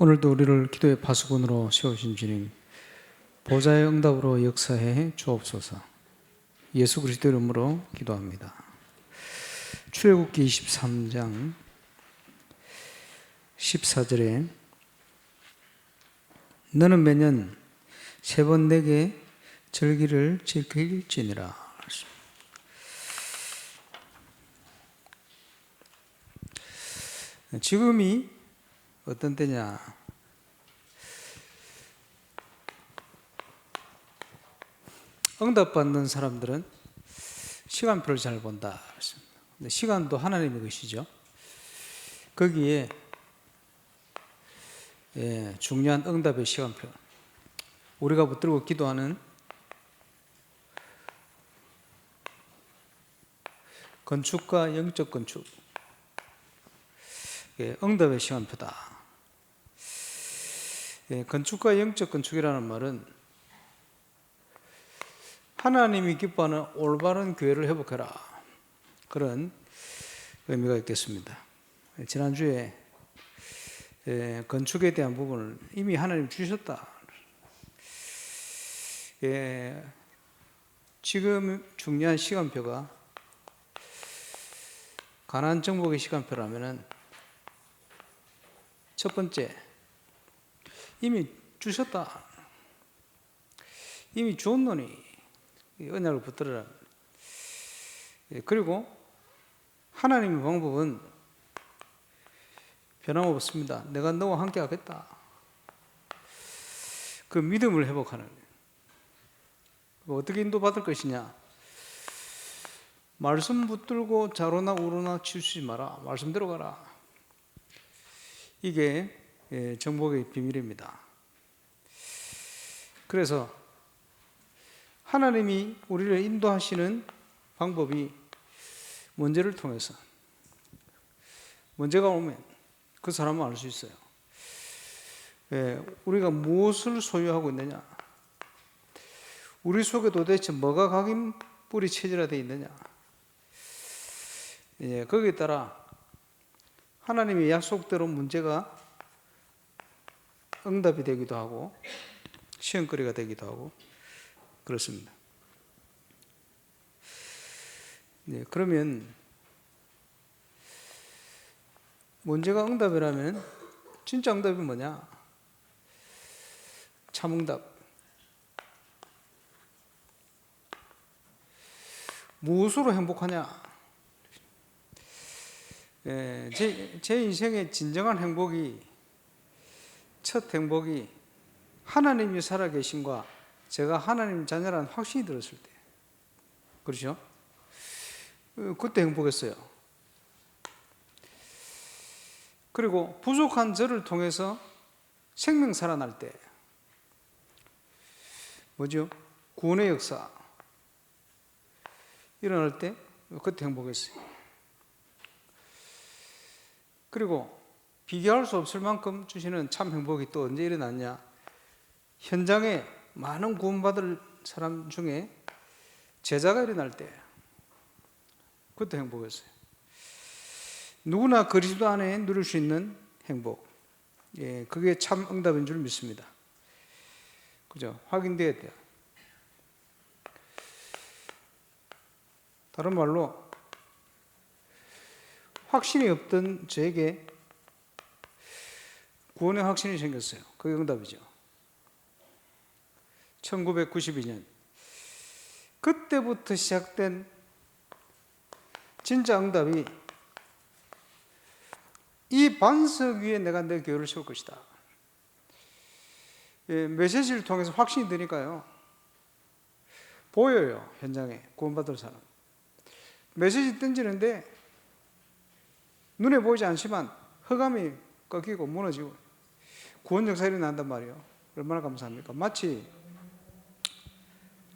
오늘도 우리를 기도의 파수꾼으로 세우신 주님, 보좌의 응답으로 역사해 주옵소서. 예수 그리스도 이름으로 기도합니다. 출애굽기 23장 14절에 너는 매년 3번 내게 절기를 지킬지니라. 지금이 어떤 때냐? 응답받는 사람들은 시간표를 잘 본다. 근데 시간도 하나님의 것이죠. 거기에 중요한 응답의 시간표, 우리가 붙들고 기도하는 건축과 영적 건축, 응답의 시간표다. 건축과 영적 건축이라는 말은 하나님이 기뻐하는 올바른 교회를 회복해라, 그런 의미가 있겠습니다. 지난주에 건축에 대한 부분을 이미 하나님 주셨다. 지금 중요한 시간표가 가나안 정복의 시간표라면은 첫 번째, 이미 주셨다. 이미 주었노니 언약을 붙들어라. 그리고 하나님의 방법은 변함없습니다. 내가 너와 함께 하겠다. 그 믿음을 회복하는. 어떻게 인도받을 것이냐? 말씀 붙들고 좌로나 우로나 치우치지 마라. 말씀대로 가라. 이게 정복의 비밀입니다. 그래서 하나님이 우리를 인도하시는 방법이 문제를 통해서, 문제가 오면 그 사람은 알 수 있어요. 우리가 무엇을 소유하고 있느냐, 우리 속에 도대체 뭐가 각인뿌리 체질화되어 있느냐, 거기에 따라 하나님의 약속대로 문제가 응답이 되기도 하고 시험거리가 되기도 하고 그렇습니다. 그러면 문제가 응답이라면 진짜 응답이 뭐냐? 참응답. 무엇으로 행복하냐? 제 인생의 진정한 행복이, 첫 행복이 하나님이 살아계심과 제가 하나님 자녀라는 확신이 들었을 때, 그렇죠? 그때 행복했어요. 그리고 부족한 저를 통해서 생명 살아날 때, 뭐죠? 구원의 역사 일어날 때 그때 행복했어요. 그리고 비교할 수 없을 만큼 주시는 참 행복이 또 언제 일어났냐? 현장에 많은 구원받을 사람 중에 제자가 일어날 때, 그때 행복했어요. 누구나 그리스도 안에 누릴 수 있는 행복, 그게 참 응답인 줄 믿습니다. 그죠? 확인되어야 돼요. 다른 말로 확신이 없던 저에게 구원의 확신이 생겼어요. 그게 응답이죠. 1992년 그때부터 시작된 진짜 응답이, 이 반석 위에 내가 내 교회를 세울 것이다. 메시지를 통해서 확신이 드니까요, 보여요. 현장에 구원받을 사람 메시지 던지는데 눈에 보이지 않지만 흑암이 꺾이고 무너지고 구원 역사 일어난단 말이에요. 얼마나 감사합니까? 마치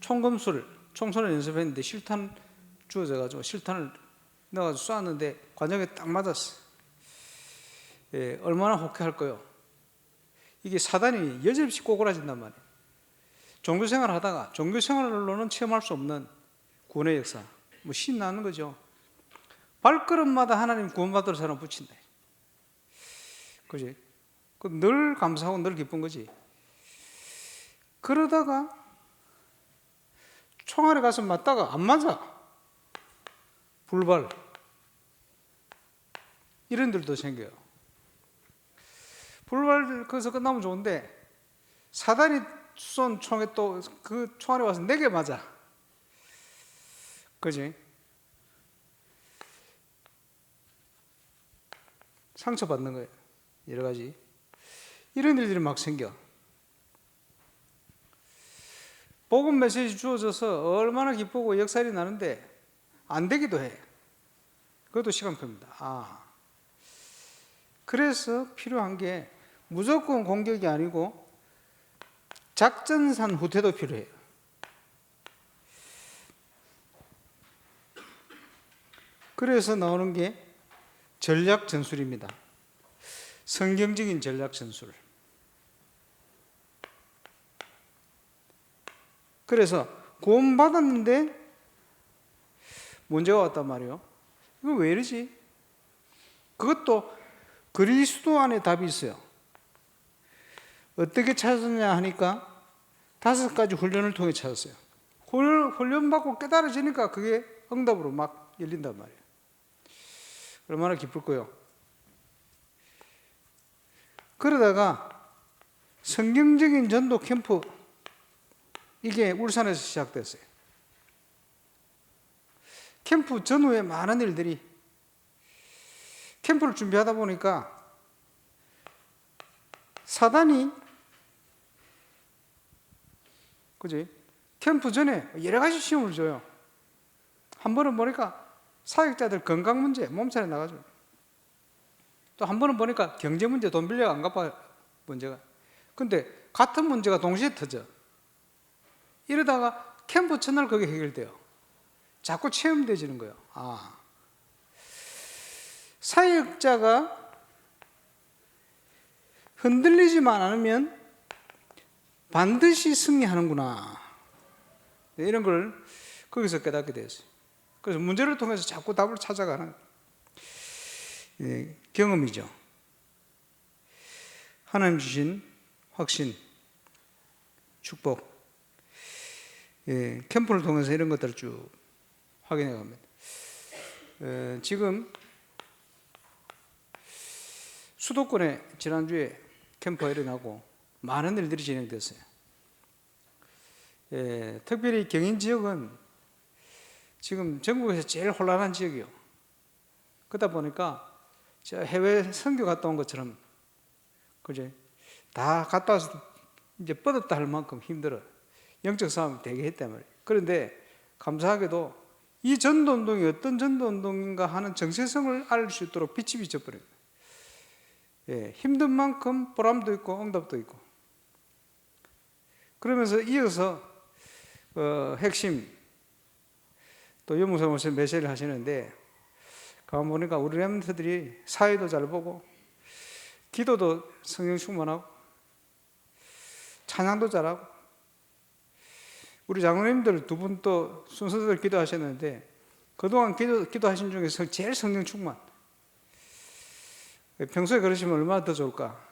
총선을 연습했는데 실탄 주어져가지고 실탄을 넣어가지고 쐈는데 관역에 딱 맞았어. 얼마나 혹해할 거요. 이게 사단이 여지없이 꼬꾸라진단 말이에요. 종교생활 하다가 종교생활로는 체험할 수 없는 구원의 역사, 신나는 거죠. 발걸음마다 하나님 구원받을 사람 붙인다. 그지? 늘 감사하고 늘 기쁜 거지. 그러다가 총알에 가서 맞다가 안 맞아. 불발. 이런 일도 생겨요. 불발 거기서 끝나면 좋은데 사단이 쏜 총에 또 그 총알에 와서 내게 맞아. 그지? 상처받는 거예요. 여러 가지. 이런 일들이 막 생겨. 복음 메시지 주어져서 얼마나 기쁘고 역살이 나는데 안 되기도 해. 그것도 시간표입니다. 그래서 필요한 게 무조건 공격이 아니고 작전산 후퇴도 필요해요. 그래서 나오는 게 전략 전술입니다. 성경적인 전략 전술. 그래서 구원받았는데 문제가 왔단 말이에요. 이거 왜 이러지? 그것도 그리스도 안에 답이 있어요. 어떻게 찾았냐 하니까 5가지 훈련을 통해 찾았어요. 훈련받고 깨달아지니까 그게 응답으로 막 열린단 말이에요. 얼마나 기쁠까요? 그러다가 성경적인 전도 캠프, 이게 울산에서 시작됐어요. 캠프 전후에 많은 일들이, 캠프를 준비하다 보니까 사단이, 그지? 캠프 전에 여러 가지 시험을 줘요. 한 번은 보니까 사역자들 건강 문제, 몸살이 나가지고. 또 한 번은 보니까 경제 문제, 돈 빌려 안 갚아 문제가. 근데 같은 문제가 동시에 터져. 이러다가 캠프 첫날 그게 해결돼요. 자꾸 체험되지는 거예요. 사역자가 흔들리지만 않으면 반드시 승리하는구나. 이런 걸 거기서 깨닫게 되었어요. 그래서 문제를 통해서 자꾸 답을 찾아가는 경험이죠. 하나님 주신 확신, 축복, 캠프를 통해서 이런 것들을 쭉 확인해 갑니다. 지금 수도권에 지난주에 캠프가 일어나고 많은 일들이 진행됐어요. 특별히 경인 지역은 지금 전국에서 제일 혼란한 지역이요. 그러다 보니까 제가 해외 선교 갔다 온 것처럼, 그제? 다 갔다 와서 이제 뻗었다 할 만큼 힘들어. 영적 싸움이 되게 했단 말이에요. 그런데 감사하게도 이 전도운동이 어떤 전도운동인가 하는 정체성을 알 수 있도록 빛이 비춰버려요. 힘든 만큼 보람도 있고 응답도 있고. 그러면서 이어서 핵심, 또 유무사 목사님 메시지를 하시는데, 가만 보니까 우리 렘넌트들이 사회도 잘 보고 기도도 성령 충만하고 찬양도 잘하고, 우리 장로님들 두 분 또 순서대로 기도하셨는데 그동안 기도하신 중에서 제일 성령 충만. 평소에 그러시면 얼마나 더 좋을까,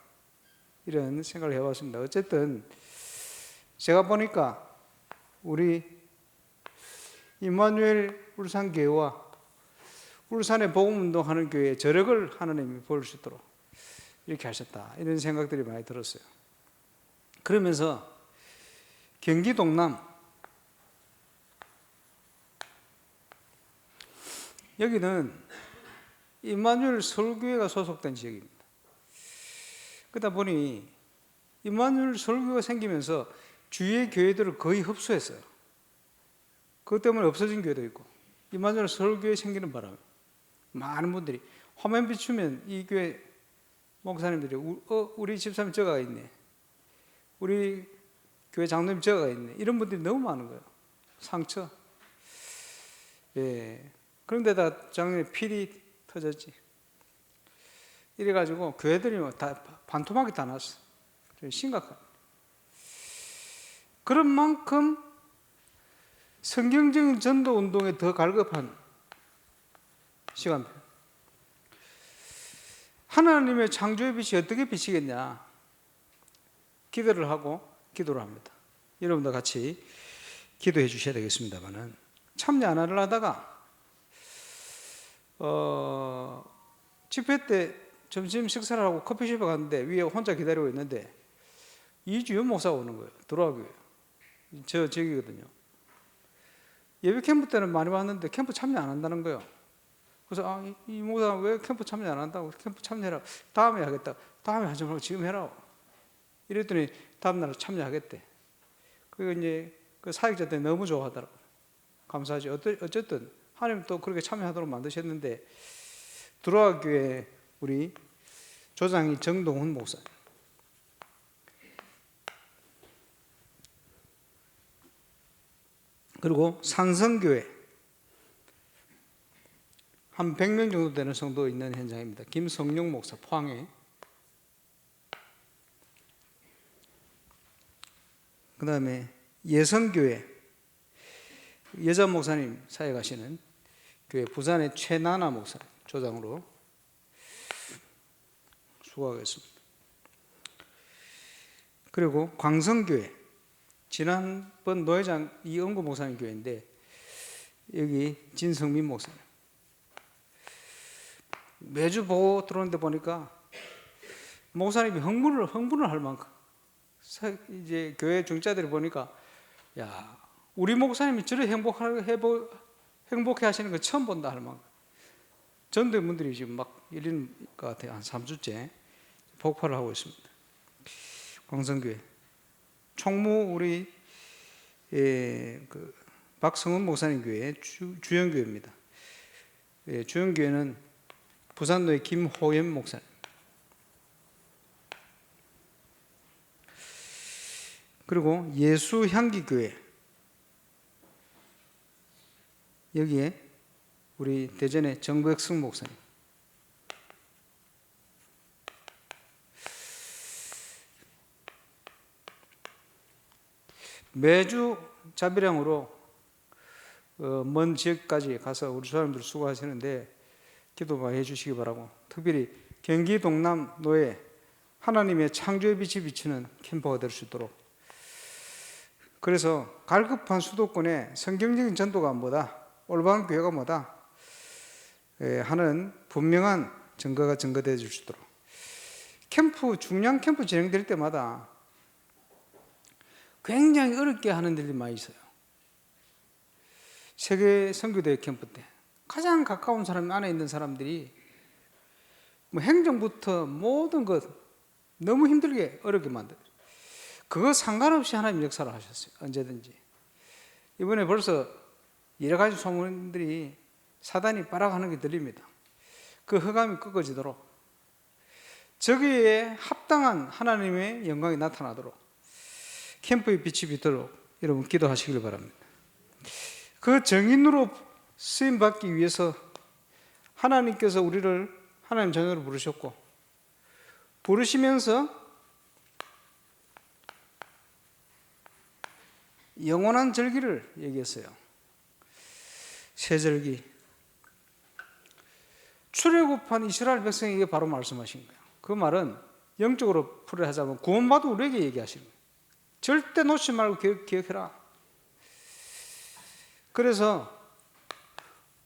이런 생각을 해봤습니다. 어쨌든 제가 보니까 우리 임마누엘 울산교회와 울산에 복음운동하는 교회의 저력을 하나님이 보일 수 있도록 이렇게 하셨다, 이런 생각들이 많이 들었어요. 그러면서 경기 동남, 여기는 임마누엘 서울교회가 소속된 지역입니다. 그러다 보니 임마누엘 서울교회가 생기면서 주위의 교회들을 거의 흡수했어요. 그것 때문에 없어진 교회도 있고, 임마누엘 서울교회 생기는 바람에 많은 분들이 화면 비추면 이 교회 목사님들이 우리 집사님 저가 있네, 우리 교회 장로님 저가 있네, 이런 분들이 너무 많은 거예요. 상처. 그런데다 작년에 필이 터졌지. 이래가지고 교회들이 다 반토막이 다 났어. 심각한. 그런 만큼 성경적인 전도 운동에 더 갈급한 시간표. 하나님의 창조의 빛이 어떻게 비치겠냐? 기대를 하고 기도를 합니다. 여러분도 같이 기도해 주셔야 되겠습니다만은, 참여 안 하려다가 집회 때 점심 식사를 하고 커피숍에 갔는데 위에 혼자 기다리고 있는데 이주연 목사가 오는 거예요. 들어가고요. 저기거든요. 예배 캠프 때는 많이 왔는데 캠프 참여 안 한다는 거예요. 그래서 이 목사 왜 캠프 참여 안 한다고? 캠프 참여해라. 다음에 하겠다. 다음에 하지 말고 지금 해라. 이랬더니 다음날 참여하겠대. 그리고 이제 그 사역자들 너무 좋아하더라고요. 감사하지. 어쨌든 하나님 또 그렇게 참여하도록 만드셨는데, 들어와 교회 우리 조장이 정동훈 목사, 그리고 산성교회 한 100명 정도 되는 성도 있는 현장입니다. 김성룡 목사, 포항에. 그 다음에 예성교회 여자 목사님 사역하시는 교회, 부산의 최나나 목사 조장으로 수고하겠습니다. 그리고 광성교회, 지난번 노회장 이은구 목사님 교회인데 여기 진성민 목사님. 매주 보고 들어오는데 보니까 목사님이 흥분을 할 만큼, 이제 교회 중자들이 보니까, 야, 우리 목사님이 저렇게 행복해 하시는 거 처음 본다 할 만큼 전도문들이 지금 막 열리는 것 같아요. 한 3주째 폭발을 하고 있습니다. 광성교회 총무 우리 그 박성훈 목사님 교회 주영교회입니다. 주영교회는 부산도의 김호연 목사님. 그리고 예수향기교회, 여기에 우리 대전의 정백승 목사님. 매주 자비량으로 먼 지역까지 가서 우리 사람들 수고하시는데 기도 많이 해주시기 바라고, 특별히 경기 동남 노예 하나님의 창조의 빛이 비치는 캠퍼가 될 수 있도록, 그래서 갈급한 수도권에 성경적인 전도가 뭐다, 올바른 교회가 뭐다 하는 분명한 증거가 증거되어 줄 수 있도록, 중량 캠프 진행될 때마다 굉장히 어렵게 하는 일이 많이 있어요. 세계 선교대회 캠프 때 가장 가까운 사람 안에 있는 사람들이 뭐 행정부터 모든 것 너무 힘들게 어렵게 만들어요. 그거 상관없이 하나님 역사를 하셨어요. 언제든지. 이번에 벌써 여러 가지 소문들이 사단이 빨아가는 게 들립니다. 그 흑암이 꺾어지도록, 저기에 합당한 하나님의 영광이 나타나도록, 캠프의 빛이 비도록 여러분 기도하시길 바랍니다. 그 정인으로 쓰임받기 위해서 하나님께서 우리를 하나님 자녀로 부르셨고, 부르시면서 영원한 절기를 얘기했어요. 새절기. 출애굽한 이스라엘 백성에게 바로 말씀하신 거예요. 그 말은 영적으로 풀이하자면 구원받은 우리에게 얘기하시는 거예요. 절대 놓지 말고 기억해라. 그래서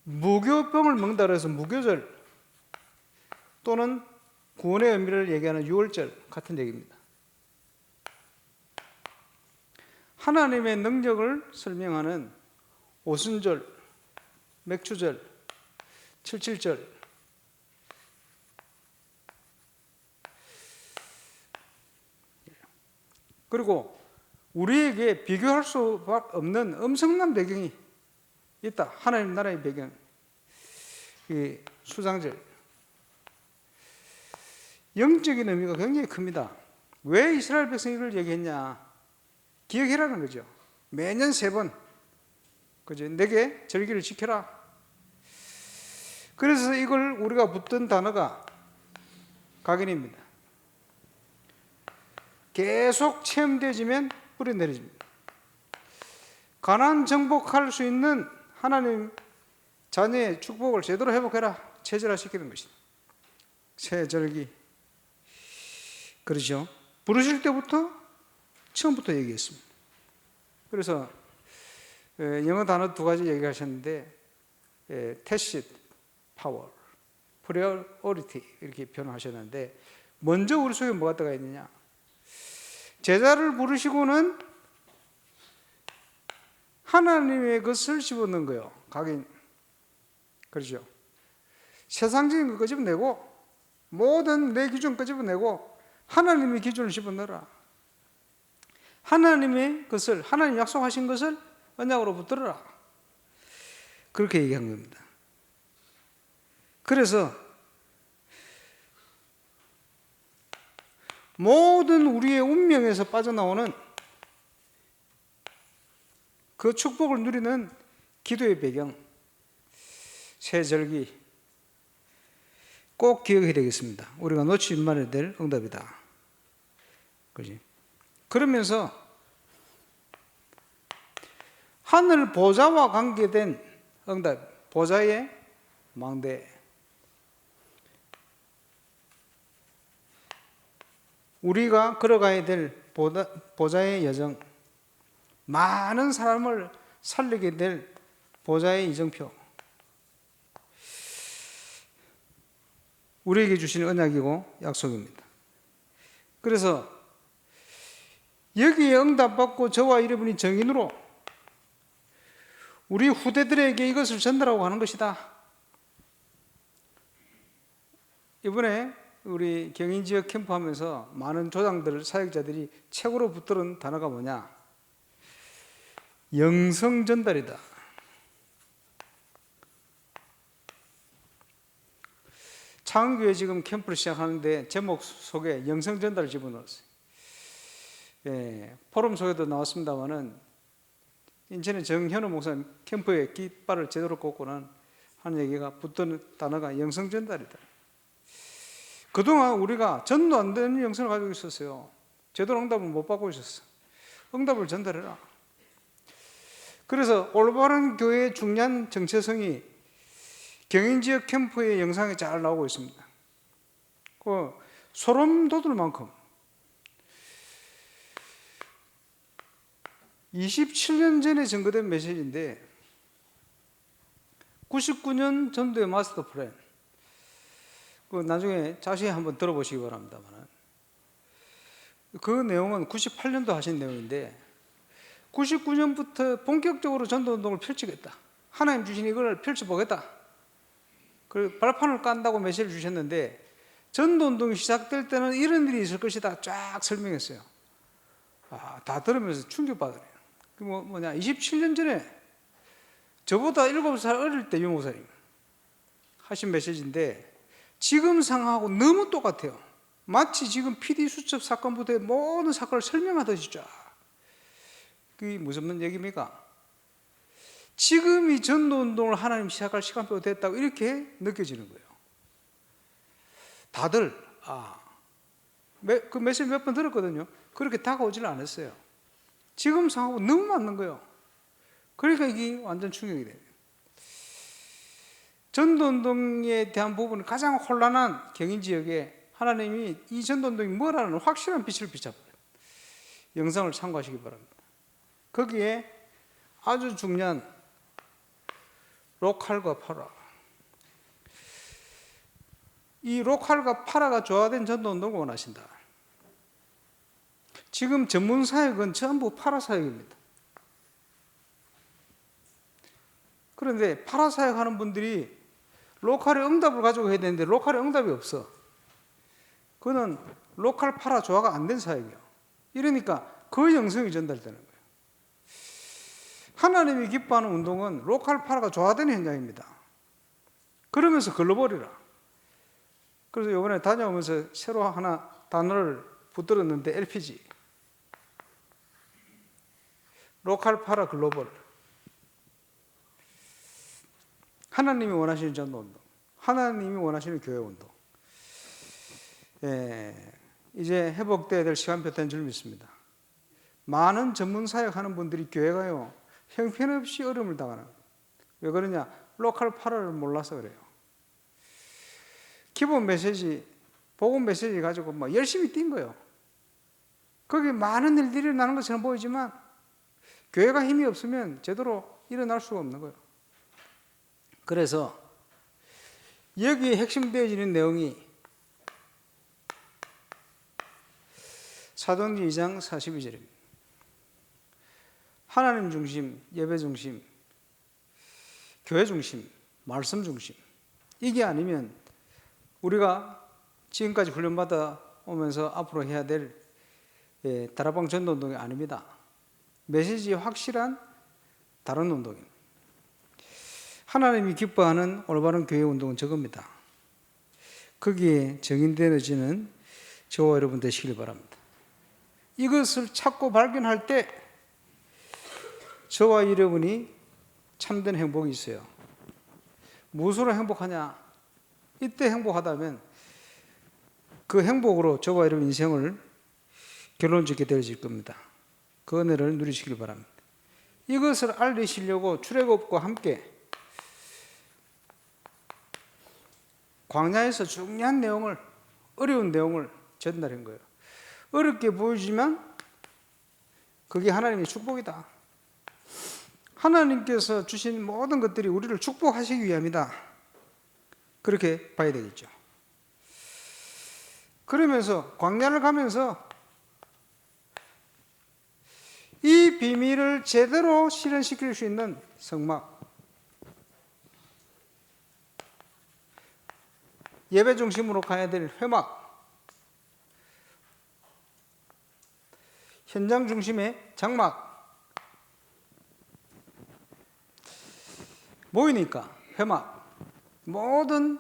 무교병을 먹는다 그래서 무교절 또는 구원의 의미를 얘기하는 유월절 같은 얘기입니다. 하나님의 능력을 설명하는 오순절, 맥주절, 칠칠절, 그리고 우리에게 비교할 수 없는 엄청난 배경이 있다. 하나님 나라의 배경. 이 수장절. 영적인 의미가 굉장히 큽니다. 왜 이스라엘 백성이 이걸 얘기했냐? 기억해라는 거죠. 매년 3번. 그죠? 내게 절기를 지켜라. 그래서 이걸 우리가 붙던 단어가 각인입니다. 계속 체험되어지면 뿌리 내려집니다. 가나안 정복할 수 있는 하나님 자녀의 축복을 제대로 회복해라. 체질화시키는 것입니다. 새 절기. 그러죠. 부르실 때부터 처음부터 얘기했습니다. 그래서 영어 단어 두 가지 얘기하셨는데 tacit power, priority 이렇게 표현하셨는데 먼저 우리 속에 뭐가 들어가 있느냐? 제자를 부르시고는 하나님의 것을 집어넣은 거예요. 각인. 그렇죠. 세상적인 거 끄집어내고 모든 내 기준 끄집어내고 하나님의 기준을 집어넣어라. 하나님의 것을, 하나님 약속하신 것을 언약으로 붙들어라. 그렇게 얘기한 겁니다. 그래서 모든 우리의 운명에서 빠져나오는 그 축복을 누리는 기도의 배경, 새절기 꼭 기억해야 되겠습니다. 우리가 놓치지 말아야 될 응답이다. 그지? 그러면서 하늘 보좌와 관계된 응답, 보좌의 망대. 우리가 걸어가야 될 보좌의 여정, 많은 사람을 살리게 될 보좌의 이정표, 우리에게 주시는 언약이고 약속입니다. 그래서 여기에 응답받고 저와 여러분이 정인으로 우리 후대들에게 이것을 전달하고 하는 것이다. 이번에 우리 경인지역 캠프하면서 많은 조장들, 사역자들이 최고로 붙들은 단어가 뭐냐? 영성 전달이다. 창원교회 지금 캠프를 시작하는데 제목 속에 영성 전달을 집어넣었어요. 포럼 속에도 나왔습니다만은 인천의 정현우 목사님 캠프에 깃발을 제대로 꽂고는 하는 얘기가 붙던 단어가 영성 전달이다. 그동안 우리가 전도 안 되는 영성을 가지고 있었어요. 제대로 응답을 못 받고 있었어. 응답을 전달해라. 그래서 올바른 교회의 중요한 정체성이 경인지역 캠프의 영상에 잘 나오고 있습니다. 그 소름 돋을 만큼 27년 전에 전거된 메시지인데 99년 전도의 마스터 플랜, 그 나중에 자세히 한번 들어보시기 바랍니다만 그 내용은 98년도 하신 내용인데 99년부터 본격적으로 전도운동을 펼치겠다, 하나님 주신 이걸 펼쳐보겠다, 그 발판을 깐다고 메시지를 주셨는데 전도운동이 시작될 때는 이런 일이 있을 것이다 쫙 설명했어요. 다 들으면서 충격받으네요. 그 뭐냐, 27년 전에 저보다 7살 어릴 때 유목사님 하신 메시지인데 지금 상황하고 너무 똑같아요. 마치 지금 PD 수첩 사건부터의 모든 사건을 설명하듯이 쫙. 그게 무슨 얘기입니까? 지금 이 전도운동을 하나님 시작할 시간표가 됐다고 이렇게 느껴지는 거예요. 다들 그 메시지 몇 번 들었거든요. 그렇게 다가오질 않았어요. 지금 상황하고 너무 맞는 거예요. 그러니까 이게 완전 충격이 돼요. 전도운동에 대한 부분은 가장 혼란한 경인지역에 하나님이 이 전도운동이 뭐라는 확실한 빛을 비춰버려요. 영상을 참고하시기 바랍니다. 거기에 아주 중요한 로컬과 파라, 이 로컬과 파라가 조화된 전도운동을 원하신다. 지금 전문 사역은 전부 파라 사역입니다. 그런데 파라 사역하는 분들이 로컬의 응답을 가지고 해야 되는데 로컬의 응답이 없어. 그거는 로컬 파라 조화가 안 된 사역이에요. 이러니까 그 영성이 전달되는 거예요. 하나님이 기뻐하는 운동은 로컬 파라가 조화되는 현장입니다. 그러면서 글로벌이라. 그래서 이번에 다녀오면서 새로 하나 단어를 붙들었는데 LPG, 로컬 파라 글로벌. 하나님이 원하시는 전도운동, 하나님이 원하시는 교회운동. 이제 회복돼야 될 시간표 된 줄 믿습니다. 많은 전문 사역하는 분들이 교회가요 형편없이 어려움을 당하는. 왜 그러냐? 로컬 파라를 몰라서 그래요. 기본 메시지, 복음 메시지 가지고 뭐 열심히 뛴 거예요. 거기 많은 일들이 일어나는 것처럼 보이지만 교회가 힘이 없으면 제대로 일어날 수가 없는 거예요. 그래서 여기에 핵심되어지는 내용이 사도행전 2장 42절입니다. 하나님 중심, 예배 중심, 교회 중심, 말씀 중심. 이게 아니면 우리가 지금까지 훈련받아 오면서 앞으로 해야 될 다락방 전도운동이 아닙니다. 메시지 확실한 다른 운동입니다. 하나님이 기뻐하는 올바른 교회 운동은 저겁니다. 거기에 정인되어지는 저와 여러분 되시길 바랍니다. 이것을 찾고 발견할 때 저와 여러분이 참된 행복이 있어요. 무엇으로 행복하냐? 이때 행복하다면 그 행복으로 저와 여러분 인생을 결론짓게 되어질 겁니다. 그 은혜를 누리시길 바랍니다. 이것을 알리시려고 출애굽과 함께 광야에서 중요한 내용을, 어려운 내용을 전달한 거예요. 어렵게 보이지만 그게 하나님의 축복이다. 하나님께서 주신 모든 것들이 우리를 축복하시기 위함이다. 그렇게 봐야 되겠죠. 그러면서 광야를 가면서 이 비밀을 제대로 실현시킬 수 있는 성막, 예배 중심으로 가야 될 회막, 현장 중심의 장막, 모이니까 회막, 모든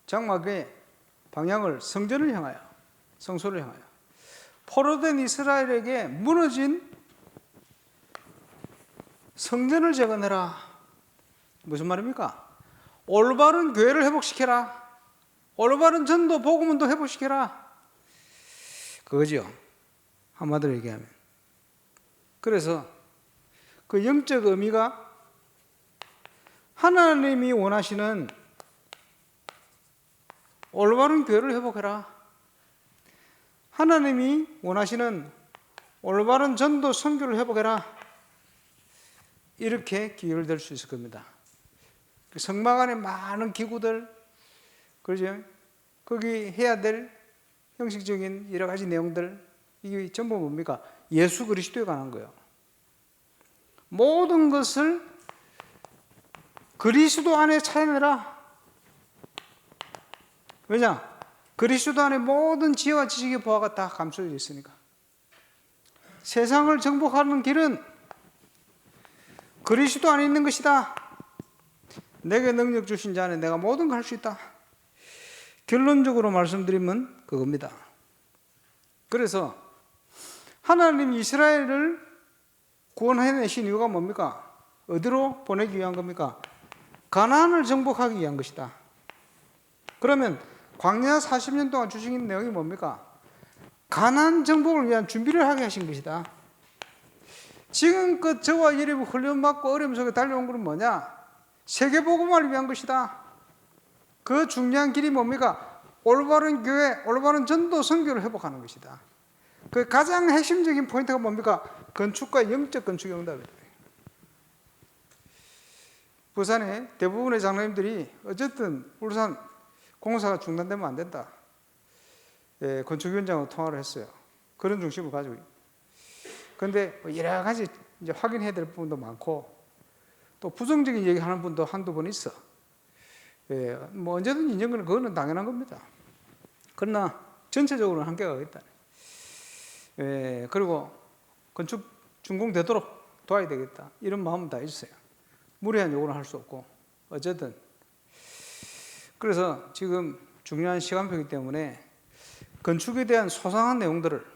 장막의 방향을 성전을 향하여, 성소를 향하여, 포로된 이스라엘에게 무너진 성전을 재건해라. 무슨 말입니까? 올바른 교회를 회복시켜라. 올바른 전도, 복음운동 회복시켜라. 그거죠. 한마디로 얘기하면. 그래서 그 영적 의미가 하나님이 원하시는 올바른 교회를 회복해라. 하나님이 원하시는 올바른 전도, 선교를 회복해라. 이렇게 기울될 수 있을 겁니다. 성막 안에 많은 기구들, 그러죠? 거기 해야 될 형식적인 여러 가지 내용들, 이게 전부 뭡니까? 예수 그리스도에 관한 거예요. 모든 것을 그리스도 안에 찾아내라. 왜냐? 그리스도 안에 모든 지혜와 지식의 보화가 다 감춰져 있으니까. 세상을 정복하는 길은 그리스도 안에 있는 것이다. 내게 능력 주신 자 안에 내가 모든 걸 할 수 있다. 결론적으로 말씀드리면 그겁니다. 그래서 하나님 이스라엘을 구원해내신 이유가 뭡니까? 어디로 보내기 위한 겁니까? 가나안을 정복하기 위한 것이다. 그러면 광야 40년 동안 주신 내용이 뭡니까? 가나안 정복을 위한 준비를 하게 하신 것이다. 지금껏 저와 여러분 훈련받고 어려움 속에 달려온 것은 뭐냐? 세계복음화를 위한 것이다. 그 중요한 길이 뭡니까? 올바른 교회, 올바른 전도, 선교를 회복하는 것이다. 그 가장 핵심적인 포인트가 뭡니까? 건축과 영적 건축 응답이다. 부산의 대부분의 장로님들이 어쨌든 울산 공사가 중단되면 안 된다. 건축위원장하고 통화를 했어요. 그런 중심을 가지고. 그런데 여러 가지 이제 확인해야 될 부분도 많고 또 부정적인 얘기하는 분도 한두 번 있어. 뭐 언제든 인정하는 그거는 당연한 겁니다. 그러나 전체적으로는 한계가 있다. 그리고 건축 준공되도록 도와야 되겠다. 이런 마음은 다 있어요. 무리한 요구는 할 수 없고 어쨌든 그래서 지금 중요한 시간표이기 때문에 건축에 대한 소상한 내용들을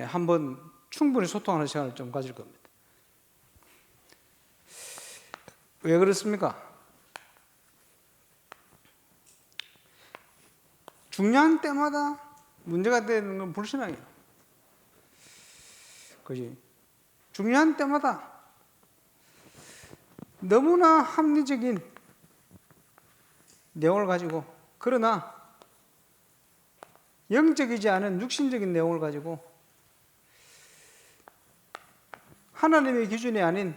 한번 충분히 소통하는 시간을 좀 가질 겁니다. 왜 그렇습니까? 중요한 때마다 문제가 되는 건 불신앙이에요. 그지? 중요한 때마다 너무나 합리적인 내용을 가지고, 그러나 영적이지 않은 육신적인 내용을 가지고 하나님의 기준이 아닌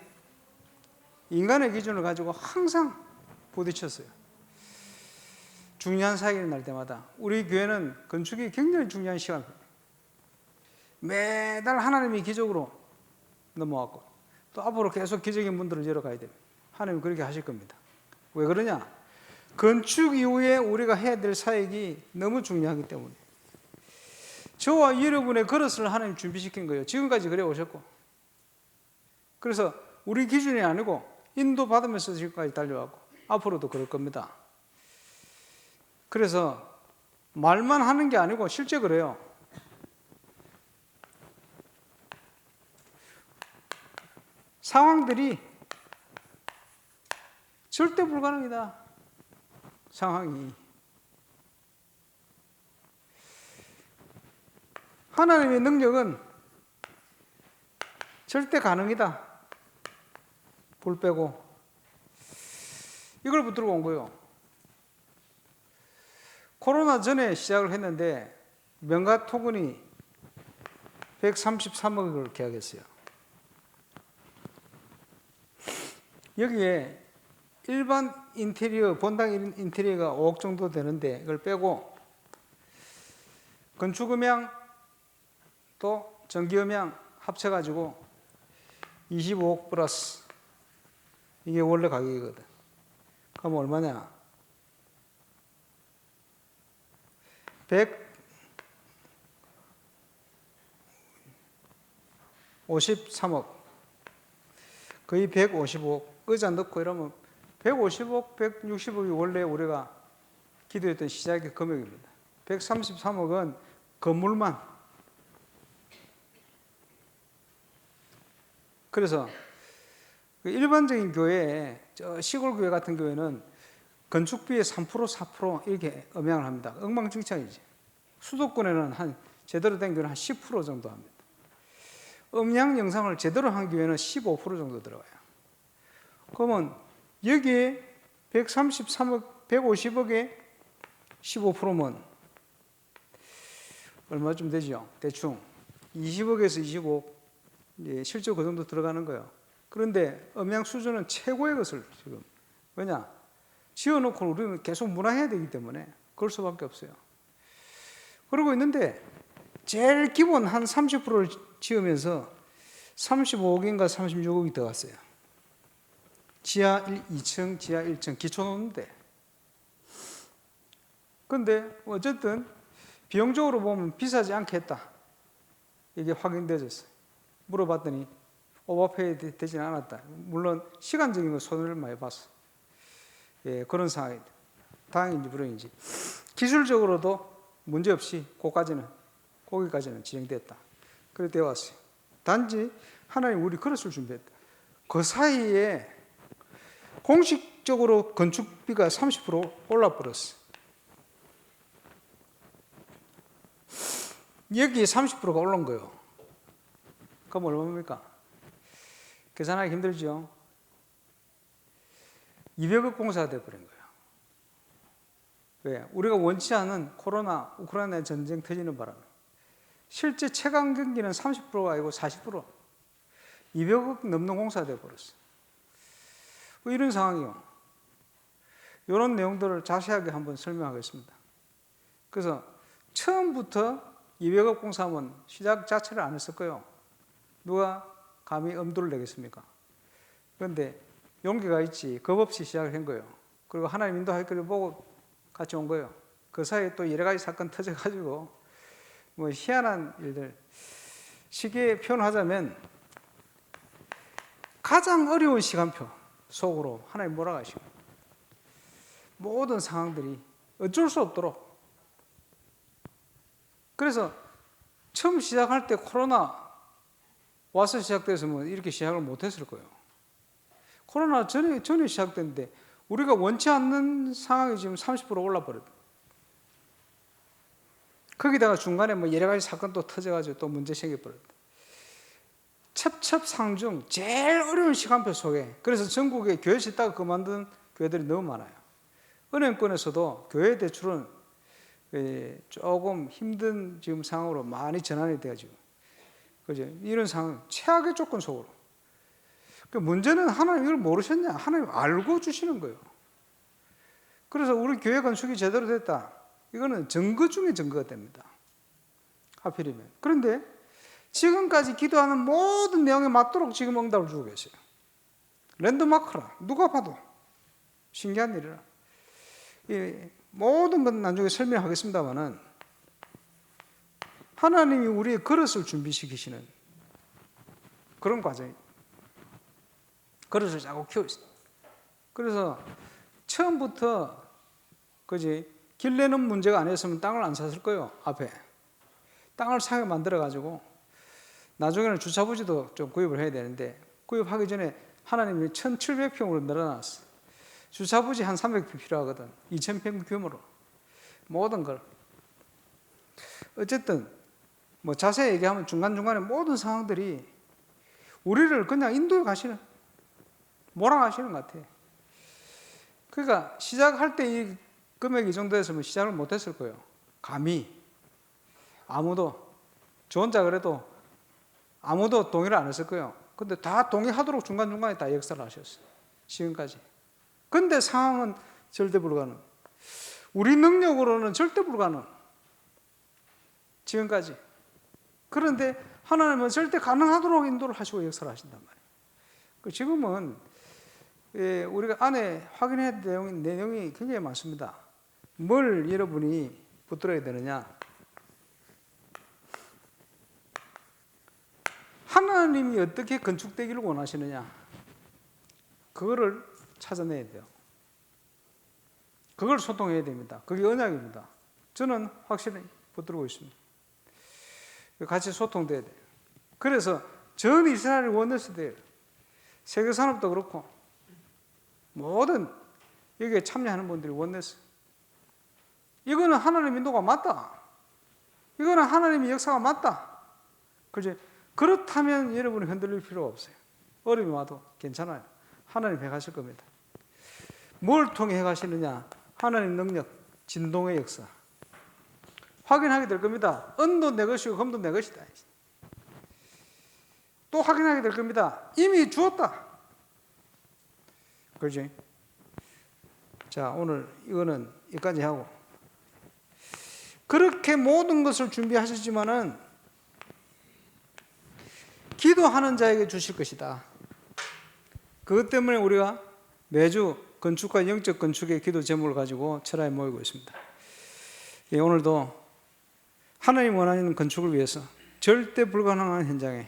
인간의 기준을 가지고 항상 부딪혔어요. 중요한 사역이 날 때마다. 우리 교회는 건축이 굉장히 중요한 시간입니다. 매달 하나님의 기적으로 넘어왔고, 또 앞으로 계속 기적인 문들을 열어가야 됩니다. 하나님은 그렇게 하실 겁니다. 왜 그러냐? 건축 이후에 우리가 해야 될 사역이 너무 중요하기 때문에. 저와 여러분의 그릇을 하나님 준비시킨 거예요. 지금까지 그래 오셨고. 그래서 우리 기준이 아니고 인도받으면서 지금까지 달려왔고, 앞으로도 그럴 겁니다. 그래서 말만 하는 게 아니고 실제 그래요. 상황들이 절대 불가능이다. 상황이. 하나님의 능력은 절대 가능이다. 불 빼고. 이걸 붙들고 온 거예요. 코로나 전에 시작을 했는데 명가 토건이 133억을 계약했어요. 여기에 일반 인테리어, 본당 인테리어가 5억 정도 되는데 이걸 빼고 건축음향 또 전기음향 합쳐가지고 25억 플러스. 이게 원래 가격이거든. 그럼 얼마냐? 153억. 거의 155억. 의자 넣고 이러면 150억, 160억이 원래 우리가 기도했던 시작의 금액입니다. 133억은 건물만. 그래서 일반적인 교회에, 시골 교회 같은 교회는 건축비의 3%, 4% 이렇게 음향을 합니다. 엉망진창이지. 수도권에는 한 제대로 된 교회는 한 10% 정도 합니다. 음향 영상을 제대로 한 교회는 15% 정도 들어가요. 그러면 여기에 133억, 150억에 15%면 얼마쯤 되죠? 대충 20억에서 25억, 실제로 그 정도 들어가는 거예요. 그런데 음향 수준은 최고의 것을 지금, 왜냐? 지어놓고 우리는 계속 문화해야 되기 때문에 그럴 수밖에 없어요. 그러고 있는데 제일 기본 한 30%를 지으면서 35억인가 36억이 더 갔어요. 지하 2층, 지하 1층 기초 놓는데. 근데 어쨌든 비용적으로 보면 비싸지 않게 했다. 이게 확인되었어요. 물어봤더니 오버페이 되지는 않았다. 물론 시간적인 거 손해를 많이 봤어. 예, 그런 상황입니다. 다행인지 불행인지. 기술적으로도 문제없이 거기까지는 진행됐다. 그렇게 되어 왔어요. 단지 하나님 우리 그릇을 준비했다. 그 사이에 공식적으로 건축비가 30% 올라버렸어. 여기에 30%가 올라온 거예요. 그럼 얼마입니까? 계산하기 힘들죠? 200억 공사가 돼버린 거예요. 왜? 우리가 원치 않은 코로나, 우크라이나 전쟁 터지는 바람에 실제 체감 경기는 30%가 아니고 40%, 200억 넘는 공사가 돼버렸어요. 뭐 이런 상황이요. 이런 내용들을 자세하게 한번 설명하겠습니다. 그래서 처음부터 200억 공사하면 시작 자체를 안 했을 거예요. 누가 감히 엄두를 내겠습니까? 그런데 용기가 있지, 겁 없이 시작을 한 거예요. 그리고 하나님 인도할 거를 보고 같이 온 거예요. 그 사이에 또 여러 가지 사건 터져가지고 뭐 희한한 일들. 쉽게 표현하자면 가장 어려운 시간표 속으로 하나님 몰아가시고 모든 상황들이 어쩔 수 없도록. 그래서 처음 시작할 때 코로나 와서 시작됐으면 이렇게 시작을 못했을 거예요. 코로나 전에 시작됐는데 우리가 원치 않는 상황이 지금 30% 올라버렸다. 거기다가 중간에 뭐 여러 가지 사건도 터져가지고 또 문제 생겨버렸다. 첩첩상중 제일 어려운 시간표 속에, 그래서 전국에 교회 짓다가 그만둔 교회들이 너무 많아요. 은행권에서도 교회 대출은 조금 힘든 지금 상황으로 많이 전환이 돼가지고, 그죠? 이런 상황, 최악의 조건 속으로. 그 문제는 하나님 이걸 모르셨냐? 하나님 알고 주시는 거예요. 그래서 우리 교회 건축이 제대로 됐다. 이거는 증거 중에 증거가 됩니다. 하필이면. 그런데 지금까지 기도하는 모든 내용에 맞도록 지금 응답을 주고 계세요. 랜드마크라. 누가 봐도 신기한 일이라. 이 모든 건 나중에 설명하겠습니다만은 하나님이 우리의 그릇을 준비시키시는 그런 과정입니다. 그릇을 자꾸 키우시다. 그래서 처음부터 길 내는 문제가 아니었으면 땅을 안 샀을 거예요. 앞에 땅을 사게 만들어 가지고 나중에는 주차부지도 좀 구입을 해야 되는데, 구입하기 전에 하나님이 1700평으로 늘어났어. 주차부지 한 300평 필요하거든. 2000평 규모로 모든 걸. 어쨌든 뭐 자세히 얘기하면 중간중간에 모든 상황들이 우리를 그냥 인도해 가시는, 몰아가시는 것 같아요. 그러니까 시작할 때 이 금액이 이 정도 했으면 시작을 못했을 거예요. 감히 아무도, 저 혼자 그래도 아무도 동의를 안 했을 거예요. 근데 다 동의하도록 중간중간에 다 역사를 하셨어요. 지금까지. 근데 상황은 절대 불가능. 우리 능력으로는 절대 불가능. 지금까지. 그런데 하나님은 절대 가능하도록 인도를 하시고 역사를 하신단 말이에요. 지금은 우리가 안에 확인해야 될 내용이 굉장히 많습니다. 뭘 여러분이 붙들어야 되느냐? 하나님이 어떻게 건축되기를 원하시느냐? 그거를 찾아내야 돼요. 그걸 소통해야 됩니다. 그게 언약입니다. 저는 확실히 붙들고 있습니다. 같이 소통돼야 돼요. 그래서 전 이스라엘 원내스 돼요. 세계산업도 그렇고 모든 여기에 참여하는 분들이 원내스. 이거는 하나님 인도가 맞다. 이거는 하나님의 역사가 맞다. 그죠? 그렇다면 여러분이 흔들릴 필요가 없어요. 어려움이 와도 괜찮아요. 하나님 해가실 겁니다. 뭘 통해 해가시느냐? 하나님 능력, 진동의 역사. 확인하게 될 겁니다. 은도 내 것이고 금도 내 것이다. 또 확인하게 될 겁니다. 이미 주었다. 그렇지? 자, 오늘 이거는 여기까지 하고, 그렇게 모든 것을 준비하셨지만은 기도하는 자에게 주실 것이다. 그것 때문에 우리가 매주 건축과 영적 건축의 기도 제목을 가지고 철야에 모이고 있습니다. 오늘도 하나님 원하는 건축을 위해서 절대 불가능한 현장에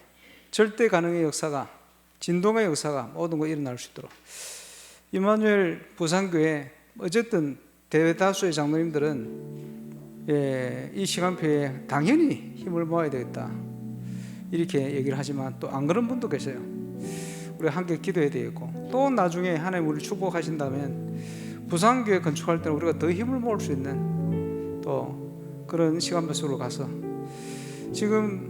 절대 가능의 역사가, 진동의 역사가 모든 거 일어날 수 있도록, 임마누엘 부산교회 어쨌든 대다수의 장로님들은 이 시간표에 당연히 힘을 모아야 되겠다 이렇게 얘기를 하지만 또 안 그런 분도 계세요. 우리가 함께 기도해야 되겠고, 또 나중에 하나님 우리를 축복하신다면 부산교회 건축할 때는 우리가 더 힘을 모을 수 있는 또 그런 시간표 속으로 가서, 지금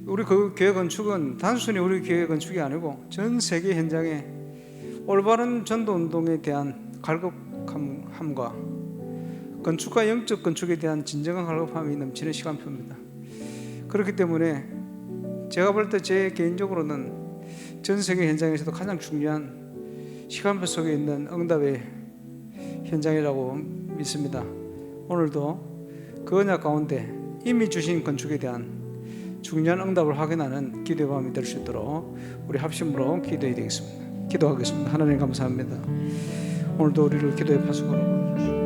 우리 그 교회 건축은 단순히 우리 교회 건축이 아니고 전 세계 현장에 올바른 전도 운동에 대한 갈급함과 건축과 영적 건축에 대한 진정한 갈급함이 넘치는 시간표입니다. 그렇기 때문에 제가 볼 때 제 개인적으로는 전 세계 현장에서도 가장 중요한 시간표 속에 있는 응답의 현장이라고 믿습니다. 오늘도 그 언약 가운데 이미 주신 건축에 대한 중요한 응답을 확인하는 기도의 밤이 될 수 있도록 우리 합심으로 기도해야 되겠습니다. 기도하겠습니다. 하나님 감사합니다. 오늘도 우리를 기도의 파수꾼으로